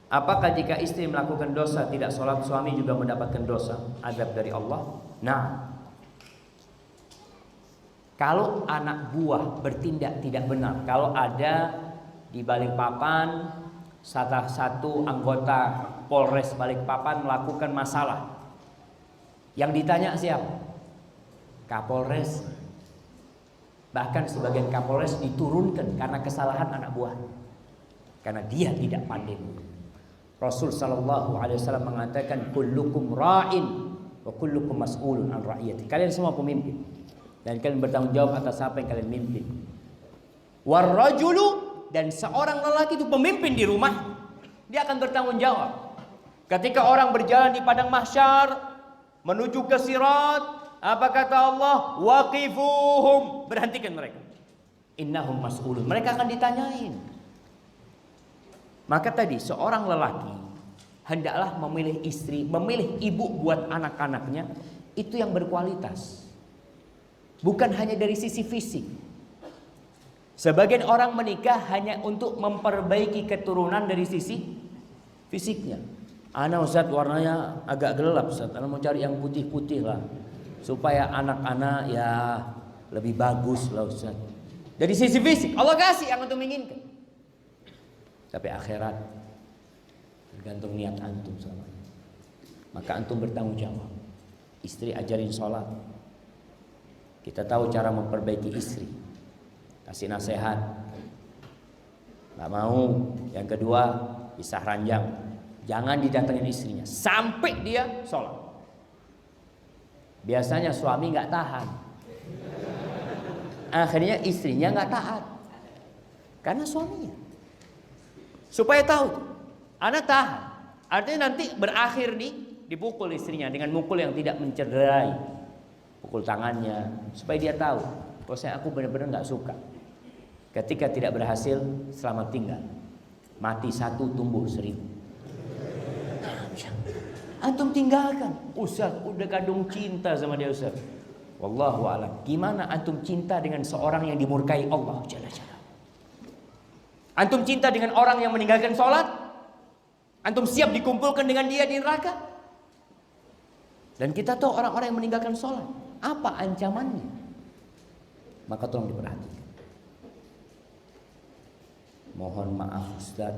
Apakah jika istri melakukan dosa tidak sholat, suami juga mendapatkan dosa, azab dari Allah? Nah, kalau anak buah bertindak tidak benar, kalau ada di Balikpapan salah satu anggota Polres Balikpapan melakukan masalah, yang ditanya siapa? Kapolres. Bahkan sebagian Kapolres diturunkan karena kesalahan anak buah, karena dia tidak pandai. Rasul sallallahu alaihi wasallam mengatakan kullukum ra'in wa kullukum mas'ulun an ra'iyati. Kalian semua pemimpin dan kalian bertanggung jawab atas apa yang kalian mimpin. Warrajulu, dan seorang lelaki itu pemimpin di rumah, dia akan bertanggung jawab. Ketika orang berjalan di padang mahsyar menuju ke sirat, apa kata Allah? Waqifuhum, berhentikan mereka. Innahum mas'ulun, mereka akan ditanyain. Maka tadi seorang lelaki hendaklah memilih istri, memilih ibu buat anak-anaknya itu yang berkualitas. Bukan hanya dari sisi fisik. Sebagian orang menikah hanya untuk memperbaiki keturunan dari sisi fisiknya. Ana Ustaz warnanya agak gelap Ustaz, ana mau cari yang putih-putih lah, supaya anak-anak ya lebih bagus lah Ustaz. Dari sisi fisik Allah kasih yang antum inginkan. Tapi akhirat tergantung niat antum selamanya. Maka antum bertanggung jawab. Istri ajarin sholat. Kita tahu cara memperbaiki istri. Kasih nasihat. Gak mau. Yang kedua, pisah ranjang. Jangan didatengin istrinya sampai dia sholat. Biasanya suami gak tahan. Akhirnya istrinya gak taat. Karena suaminya. Supaya tahu, anak tahan. Artinya nanti berakhir dipukul istrinya dengan mukul yang tidak mencederai. Pukul tangannya, supaya dia tahu, bahwasanya aku benar-benar gak suka. Ketika tidak berhasil, selamat tinggal. Mati satu, tumbuh 1000. Antum tinggalkan. Ustaz, udah kadung cinta sama dia Ustaz. Wallahu a'lam. Gimana antum cinta dengan seorang yang dimurkai Allah Jalla Jalla? Antum cinta dengan orang yang meninggalkan sholat? Antum siap dikumpulkan dengan dia di neraka? Dan kita tahu orang-orang yang meninggalkan sholat, apa ancamannya? Maka tolong diperhatikan. Mohon maaf Ustaz,